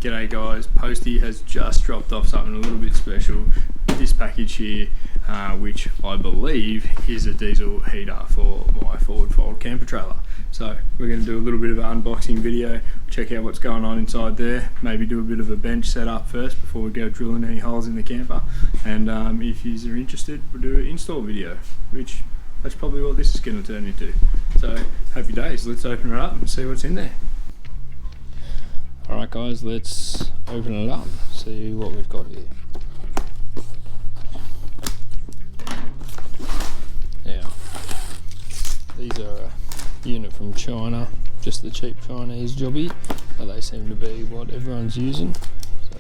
G'day guys, Posty has just dropped off something a little bit special. This package here, which I believe is a diesel heater for my forward fold camper trailer. So we're going to do a little bit of an unboxing video, check out what's going on inside there, maybe do a bit of a bench setup first before we go drilling any holes in the camper. And if you are interested, we'll do an install video, which that's probably what this is going to turn into. So happy days, let's open it up and see what's in there. Alright guys, let's open it up, see what we've got here. Now, these are a unit from China, just the cheap Chinese jobby, but they seem to be what everyone's using. So,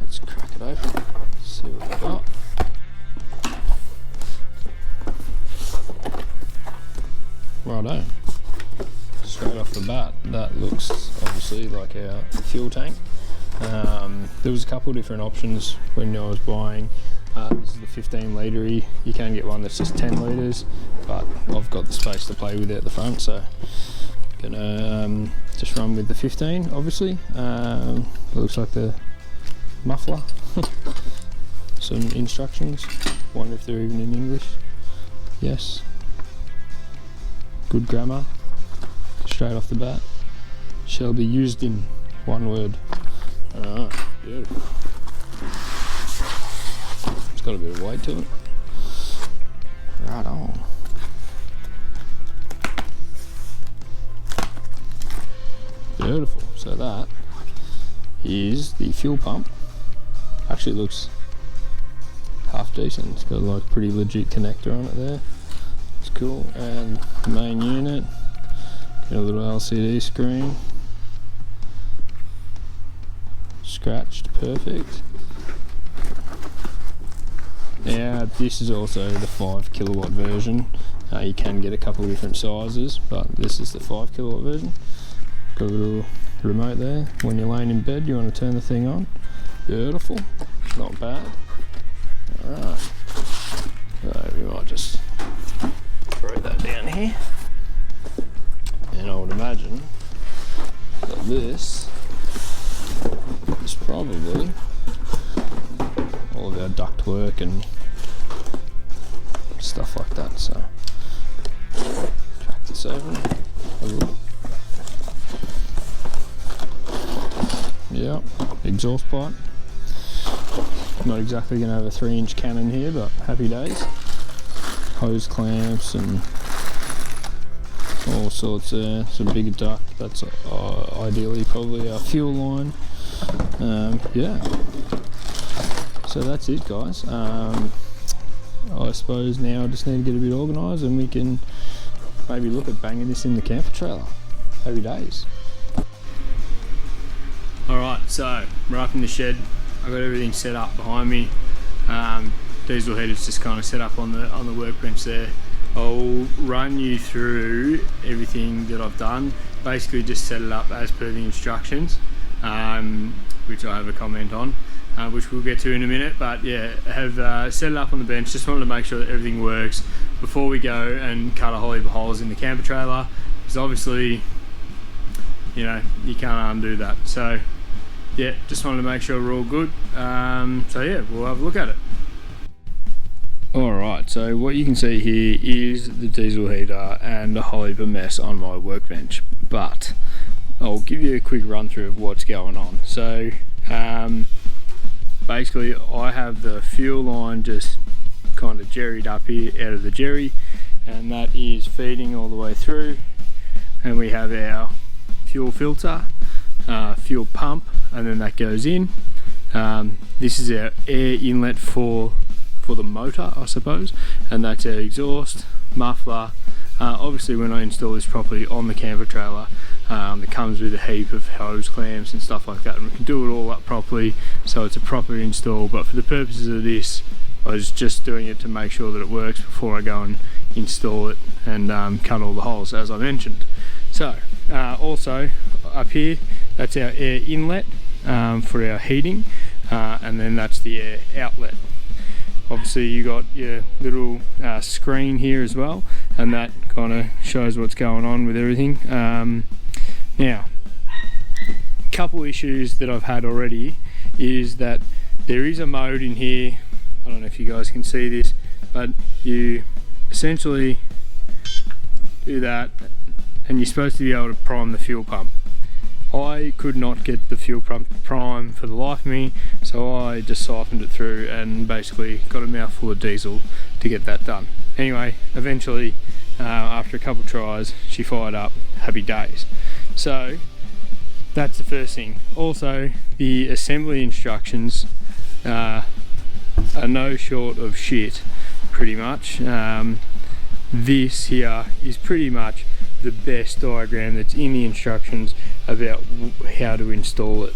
let's crack it open, see what we've got. Righto. Straight off the bat, that looks obviously like our fuel tank. There was a couple of different options when I was buying. This is the 15 litre. You can get one that's just 10 litres, but I've got the space to play with it at the front, so gonna just run with the 15. Obviously, it looks like the muffler. Some instructions. Wonder if they're even in English. Yes. Good grammar. Straight off the bat, shall be used in one word. Beautiful. It's got a bit of weight to it. Right on. Beautiful. So that is the fuel pump. Actually looks half decent. It's got like a pretty legit connector on it there. It's cool. And the main unit. Got a little LCD screen, scratched, perfect. Now this is also the 5 kilowatt version. You can get a couple of different sizes, but this is the 5 kilowatt version. Got a little remote there. When you're laying in bed, you want to turn the thing on. Beautiful, not bad. Alright, so we might just throw that down here. And I would imagine that this is probably all of our duct work and stuff like that. So crack this open. Yeah, exhaust pipe. Not exactly going to have a 3-inch cannon here, but happy days. Hose clamps and all sorts there, some bigger duct, that's ideally probably our fuel line. Yeah, so that's it guys. I suppose now I just need to get a bit organised and we can maybe look at banging this in the camper trailer. Happy days. Alright, so we're up in the shed. I've got everything set up behind me. Diesel heater's just kind of set up on the workbench there. I'll run you through everything that I've done. Basically just set it up as per the instructions, which I have a comment on, which we'll get to in a minute. But yeah, I have set it up on the bench. Just wanted to make sure that everything works before we go and cut a whole heap of holes in the camper trailer, because obviously, you know, you can't undo that. So yeah, just wanted to make sure we're all good. So yeah, we'll have a look at it. Alright, so what you can see here is the diesel heater and a whole heap of mess on my workbench, but I'll give you a quick run through of what's going on. So basically I have the fuel line just kind of jerried up here out of the jerry, and that is feeding all the way through, and we have our fuel filter, fuel pump, and then that goes in. This is our air inlet for the motor, I suppose, and that's our exhaust, muffler. Obviously when I install this properly on the camper trailer, it comes with a heap of hose clamps and stuff like that, and we can do it all up properly so it's a proper install. But for the purposes of this, I was just doing it to make sure that it works before I go and install it and cut all the holes, as I mentioned. So also up here, that's our air inlet for our heating, and then that's the air outlet. Obviously you got your little screen here as well, and that kind of shows what's going on with everything. Now couple issues that I've had already is that there is a mode in here, I don't know if you guys can see this, but you essentially do that and you're supposed to be able to prime the fuel pump. I could not get the fuel pump to prime for the life of me, so I just siphoned it through and basically got a mouthful of diesel to get that done. Anyway, eventually after a couple tries she fired up, happy days. So that's the first thing. Also, the assembly instructions are no short of shit, pretty much. This here is pretty much the best diagram that's in the instructions about how to install it.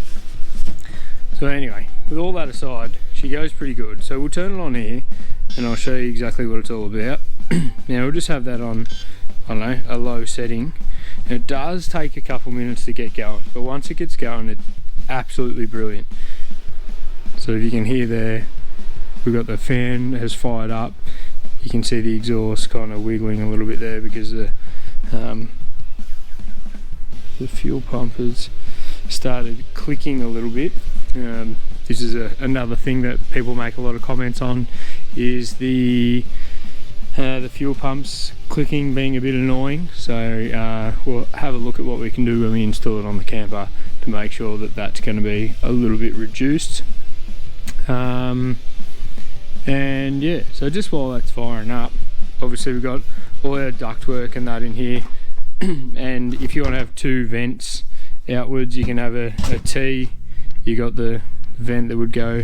So anyway, with all that aside, she goes pretty good. So we'll turn it on here and I'll show you exactly what it's all about. Now we'll just have that on, I don't know, a low setting. And it does take a couple minutes to get going, but once it gets going, it's absolutely brilliant. So if you can hear there, we've got the fan has fired up. You can see the exhaust kind of wiggling a little bit there because the fuel pump has started clicking a little bit. This is another thing that people make a lot of comments on, is the fuel pumps clicking being a bit annoying. So we'll have a look at what we can do when we install it on the camper to make sure that that's going to be a little bit reduced. And yeah, so just while that's firing up, obviously we've got all our ductwork and that in here. And if you want to have two vents outwards, you can have a T. You got the vent that would go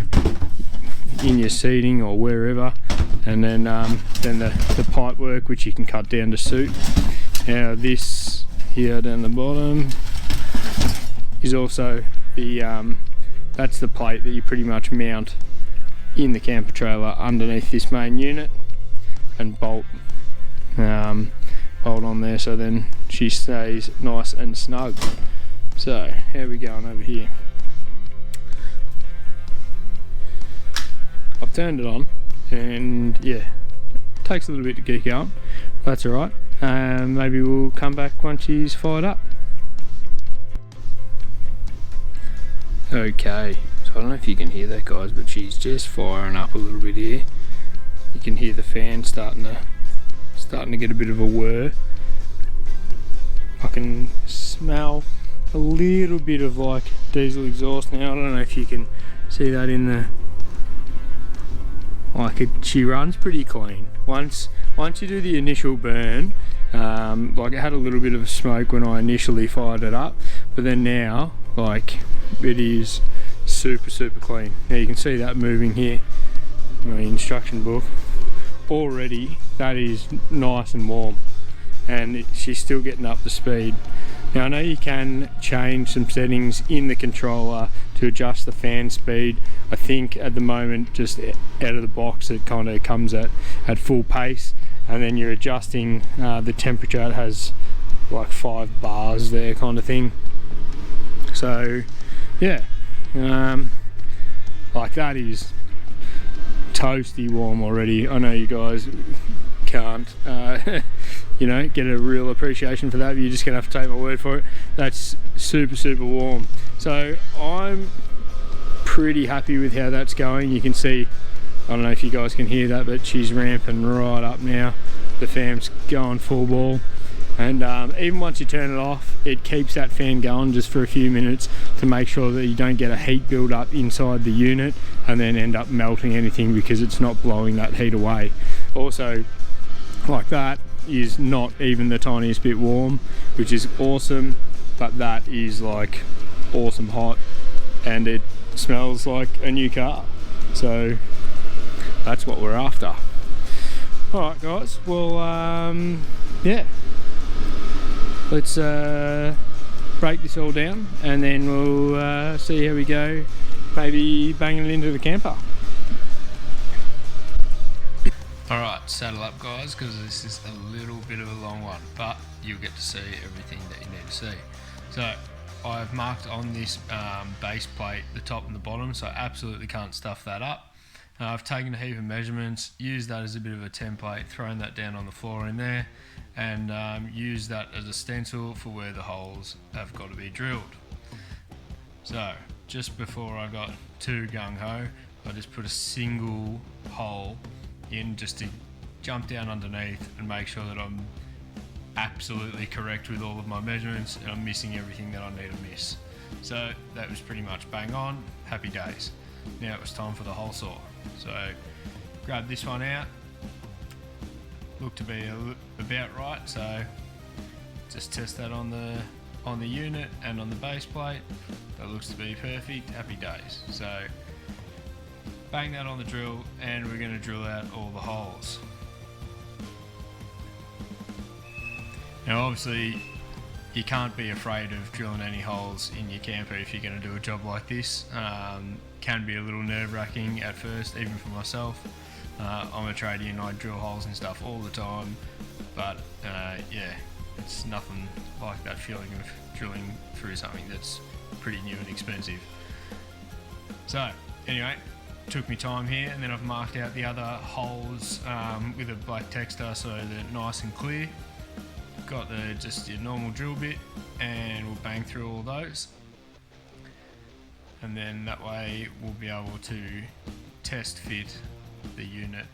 in your seating or wherever, and then the pipe work, which you can cut down to suit. Now this here down the bottom is also the that's the plate that you pretty much mount in the camper trailer underneath this main unit and bolt on there, so then she stays nice and snug. So how are we going over here? I've turned it on and yeah, it takes a little bit to get going. That's alright. Maybe we'll come back once she's fired up. Okay, so I don't know if you can hear that, guys, but she's just firing up a little bit here. You can hear the fan starting to get a bit of a whir. I can smell a little bit of like diesel exhaust now. I don't know if you can see that in the, she runs pretty clean. Once you do the initial burn, like it had a little bit of smoke when I initially fired it up, but then now like it is super clean. Now you can see that moving here in my instruction book. Already that is nice and warm, and she's still getting up to speed. Now I know you can change some settings in the controller to adjust the fan speed. I think at the moment, just out of the box, it kind of comes at full pace, and then you're adjusting the temperature. It has like 5 bars there kind of thing. So yeah, like that is toasty warm already. I know you guys can't you know, get a real appreciation for that, but you're just gonna have to take my word for it. That's super warm. So I'm pretty happy with how that's going. You can see, I don't know if you guys can hear that, but she's ramping right up now. The fan's going full ball, and even once you turn it off, it keeps that fan going just for a few minutes to make sure that you don't get a heat build up inside the unit and then end up melting anything, because it's not blowing that heat away. Also, like that is not even the tiniest bit warm, which is awesome, but that is like awesome hot, and it smells like a new car. So that's what we're after. Alright guys, well yeah, let's break this all down and then we'll see how we go, maybe banging it into the camper. Alright, saddle up guys, because this is a little bit of a long one, but you'll get to see everything that you need to see. So I've marked on this base plate the top and the bottom, so I absolutely can't stuff that up. I've taken a heap of measurements, used that as a bit of a template, thrown that down on the floor in there, and used that as a stencil for where the holes have got to be drilled. So just before I got too gung-ho, I just put a single hole in just to jump down underneath and make sure that I'm absolutely correct with all of my measurements and I'm missing everything that I need to miss. So that was pretty much bang on, happy days. Now it was time for the hole saw. So grab this one out, looked to be about right, so just test that on the unit and on the base plate. That looks to be perfect, happy days. So bang that on the drill and we're going to drill out all the holes. Now obviously you can't be afraid of drilling any holes in your camper if you're going to do a job like this. Can be a little nerve-wracking at first, even for myself. I'm a tradie and I drill holes and stuff all the time, but yeah, it's nothing like that feeling of drilling through something that's pretty new and expensive. So anyway, took me time here, and then I've marked out the other holes with a black texter so they're nice and clear. Got just your normal drill bit, and we'll bang through all those, and then that way we'll be able to test fit the unit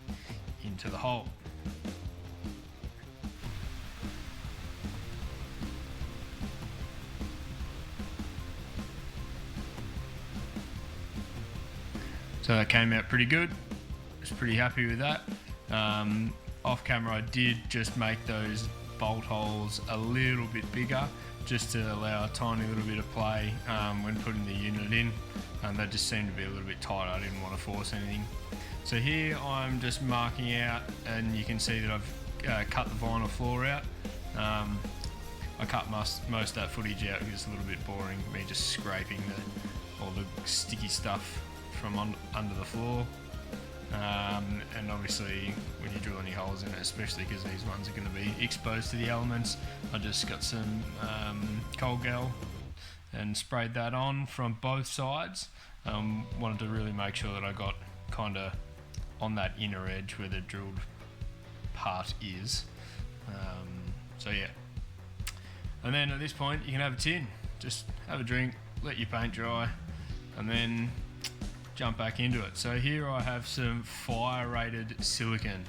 into the hole. So that came out pretty good. I was pretty happy with that. Off camera I did just make those bolt holes a little bit bigger just to allow a tiny little bit of play when putting the unit in. They just seemed to be a little bit tight. I didn't want to force anything. So here I'm just marking out, and you can see that I've cut the vinyl floor out. I cut most of that footage out because it's a little bit boring, me just scraping all the sticky stuff from under the floor. And obviously when you drill any holes in it, especially because these ones are going to be exposed to the elements, I just got some Colgal and sprayed that on from both sides. Wanted to really make sure that I got kind of on that inner edge where the drilled part is. So yeah, and then at this point you can have a tin, just have a drink, let your paint dry, and then jump back into it. So here I have some fire rated silicone.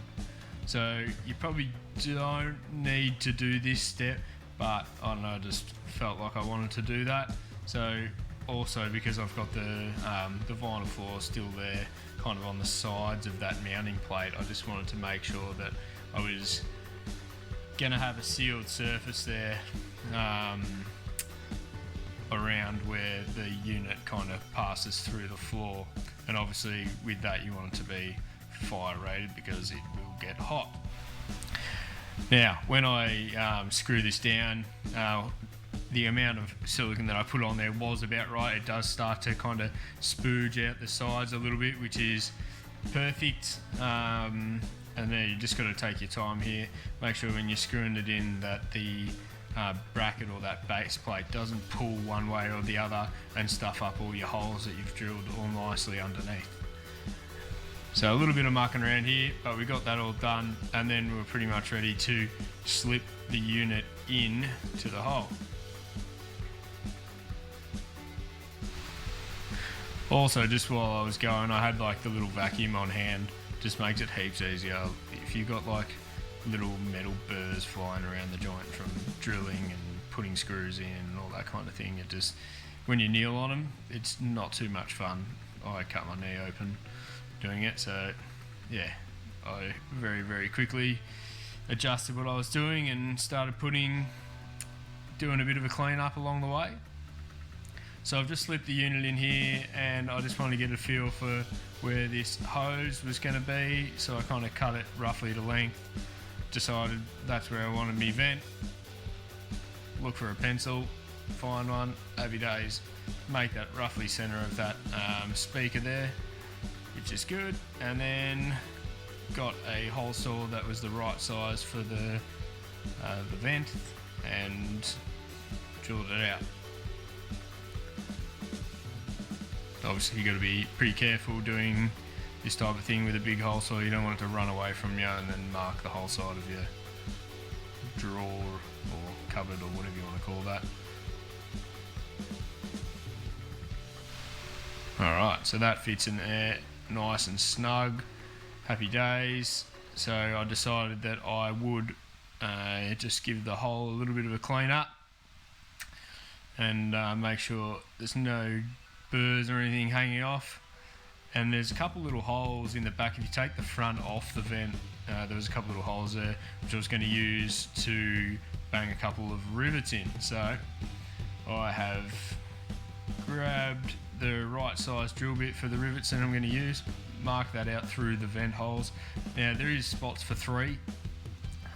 So you probably don't need to do this step, but I don't know, I just felt like I wanted to do that. So also because I've got the vinyl floor still there kind of on the sides of that mounting plate, I just wanted to make sure that I was gonna have a sealed surface there around where the unit kind of passes through the floor, and obviously with that you want it to be fire rated because it will get hot. Now when I screw this down, the amount of silicone that I put on there was about right. It does start to kind of spooge out the sides a little bit, which is perfect. And then you just got to take your time here, make sure when you're screwing it in that the bracket or that base plate doesn't pull one way or the other and stuff up all your holes that you've drilled all nicely underneath. So a little bit of mucking around here, but we got that all done, and then we're pretty much ready to slip the unit in to the hole. Also, just while I was going, I had like the little vacuum on hand, just makes it heaps easier. If you've got like little metal burrs flying around the joint from drilling and putting screws in and all that kind of thing, it just, when you kneel on them, it's not too much fun. I cut my knee open doing it, so yeah, I very quickly adjusted what I was doing and started doing a bit of a clean up along the way. So I've just slipped the unit in here, and I just wanted to get a feel for where this hose was going to be, so I kind of cut it roughly to length, decided that's where I wanted me vent, look for a pencil, find one, happy days, make that roughly centre of that speaker there, which is good, and then got a hole saw that was the right size for the vent and drilled it out. Obviously you got to be pretty careful doing this type of thing with a big hole saw. You don't want it to run away from you and then mark the whole side of your drawer or cupboard or whatever you want to call that. Alright, so that fits in there nice and snug. Happy days. So I decided that I would just give the hole a little bit of a clean up and make sure there's no burrs or anything hanging off. And there's a couple little holes in the back. If you take the front off the vent, there was a couple little holes there which I was going to use to bang a couple of rivets in. So I have grabbed the right size drill bit for the rivets that I'm going to use, mark that out through the vent holes. Now there is spots for 3.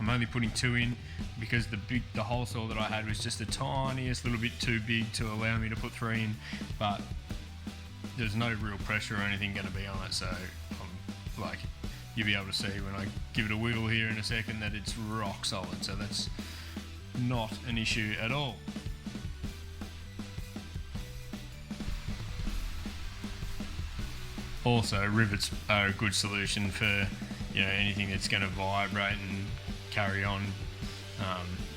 I'm only putting 2 in because the hole saw that I had was just the tiniest little bit too big to allow me to put 3 in, but there's no real pressure or anything going to be on it, so you'll be able to see when I give it a wiggle here in a second that it's rock solid, so that's not an issue at all. Also, rivets are a good solution for anything that's going to vibrate and carry on.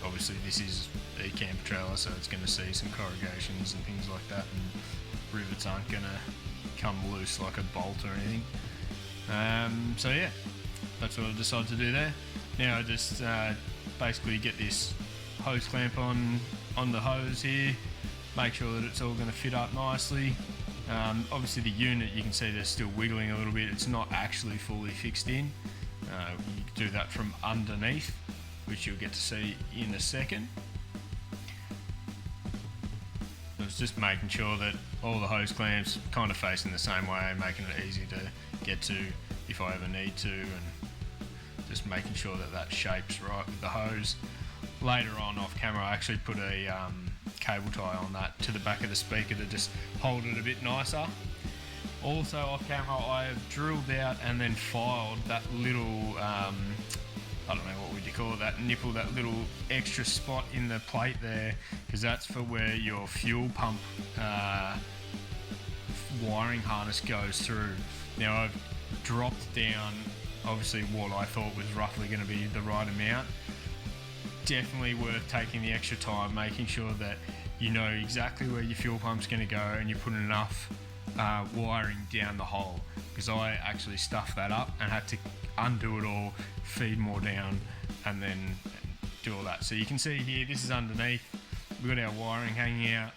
Obviously, this is a camper trailer, so it's going to see some corrugations and things like that, and rivets aren't going to come loose like a bolt or anything. So yeah, that's what I decided to do there. Now I just basically get this hose clamp on the hose here, make sure that it's all going to fit up nicely. Obviously the unit, you can see they're still wiggling a little bit. It's not actually fully fixed in. You can do that from underneath, which you'll get to see in a second. So it's just making sure that all the hose clamps kind of facing the same way, making it easy to get to if I ever need to, and just making sure that that shape's right with the hose. Later on off camera I actually put a cable tie on that to the back of the speaker to just hold it a bit nicer. Also off camera I have drilled out and then filed that little, I don't know what would you call it, that nipple, that little extra spot in the plate there, because that's for where your fuel pump wiring harness goes through. Now I've dropped down obviously what I thought was roughly going to be the right amount. Definitely worth taking the extra time, making sure that you know exactly where your fuel pump's going to go and you're putting enough wiring down the hole, because I actually stuffed that up and had to undo it all, feed more down, and then do all that. So you can see here, this is underneath, we've got our wiring hanging out,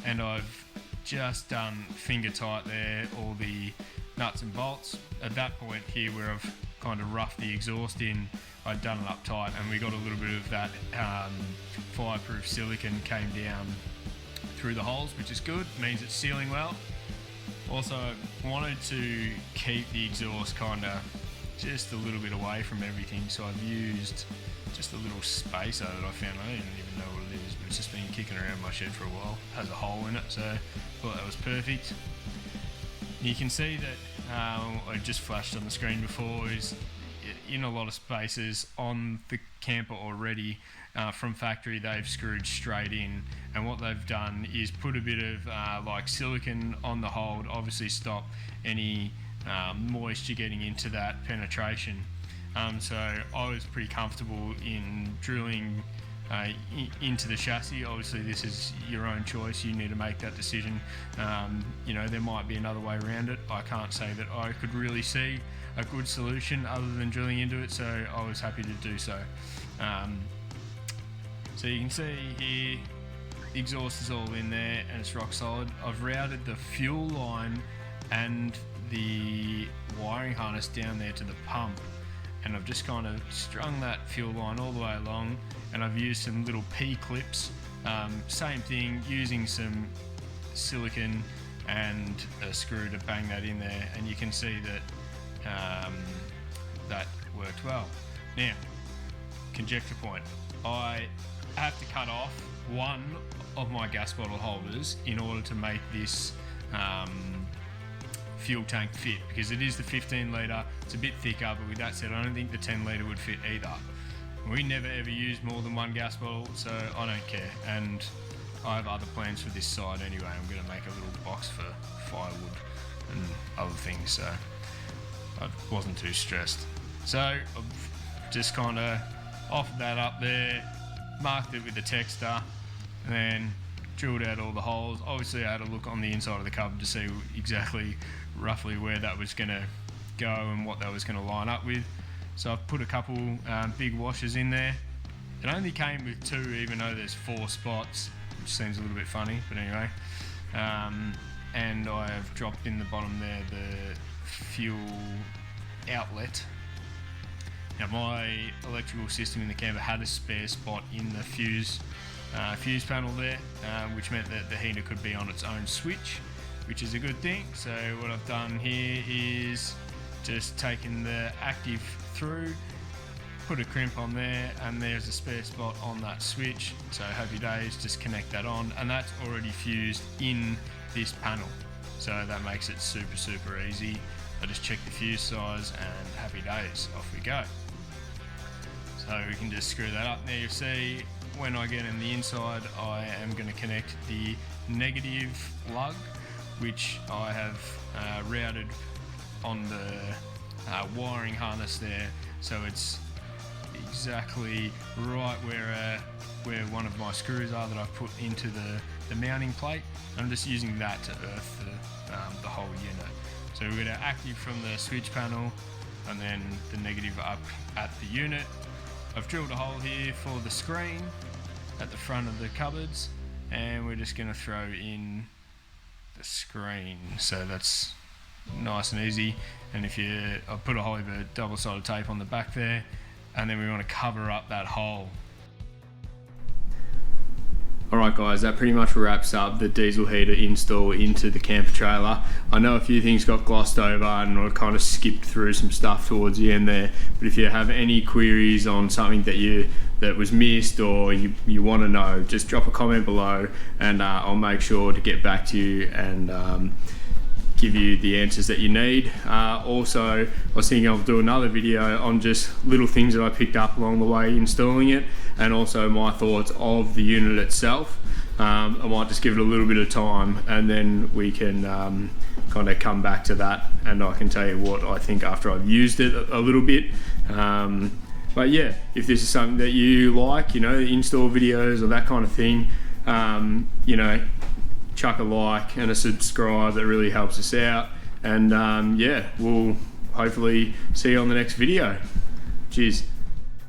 and I've just done finger tight there all the nuts and bolts. At that point here where I've kind of roughed the exhaust in, I'd done it up tight, and we got a little bit of that fireproof silicone came down through the holes, which is good, means it's sealing well. Also wanted to keep the exhaust kind of just a little bit away from everything, so I've used just a little spacer that I found. I don't even know what it is, but it's just been kicking around my shed for a while. It has a hole in it, so I thought that was perfect. You can see that I just flashed on the screen before, is in a lot of spaces on the camper already from factory they've screwed straight in, and what they've done is put a bit of like silicone on the hole to obviously stop any moisture getting into that penetration. So I was pretty comfortable in drilling into the chassis. Obviously this is your own choice, you need to make that decision. There might be another way around it. I can't say that I could really see a good solution other than drilling into it, so I was happy to do so. So you can see here the exhaust is all in there and it's rock solid. I've routed the fuel line and the wiring harness down there to the pump, and I've just kind of strung that fuel line all the way along, and I've used some little P-clips, same thing, using some silicone and a screw to bang that in there, and you can see that that worked well. Now, conjecture point, I have to cut off one of my gas bottle holders in order to make this fuel tank fit, because it is the 15 litre, it's a bit thicker, but with that said I don't think the 10 litre would fit either. We never ever use more than one gas bottle, so I don't care, and I have other plans for this side anyway. I'm going to make a little box for firewood and other things, so I wasn't too stressed. So I've just kind of offered that up there, marked it with the texter, and then drilled out all the holes. Obviously I had a look on the inside of the cupboard to see exactly roughly where that was going to go and what that was going to line up with. So I've put a couple big washers in there. It only came with 2, even though there's 4 spots, which seems a little bit funny, but anyway. And I have dropped in the bottom there the fuel outlet. Now my electrical system in the camper had a spare spot in the fuse panel there, which meant that the heater could be on its own switch, which is a good thing. So what I've done here is just taken the active through, put a crimp on there, and there's a spare spot on that switch. So happy days, just connect that on, and that's already fused in this panel. So that makes it super easy. I just check the fuse size and happy days, off we go. So we can just screw that up. Now you see, when I get in the inside, I am going to connect the negative lug, which I have routed on the wiring harness there, so it's exactly right where one of my screws are that I've put into the mounting plate. I'm just using that to earth the whole unit. So we've got our active from the switch panel and then the negative up at the unit. I've drilled a hole here for the screen at the front of the cupboards, and we're just going to throw in the screen. So that's nice and easy. And I've put a whole heap of double-sided tape on the back there, and then we want to cover up that hole. Alright guys, that pretty much wraps up the diesel heater install into the camper trailer. I know a few things got glossed over and I kind of skipped through some stuff towards the end there, but if you have any queries on something that was missed or you want to know, just drop a comment below and I'll make sure to get back to you and give you the answers that you need. Also, I was thinking I'll do another video on just little things that I picked up along the way installing it, and also my thoughts of the unit itself. I might just give it a little bit of time and then we can kind of come back to that and I can tell you what I think after I've used it a little bit. But yeah, if this is something that you like, install videos or that kind of thing, chuck a like and a subscribe. That really helps us out, and yeah, we'll hopefully see you on the next video. Cheers.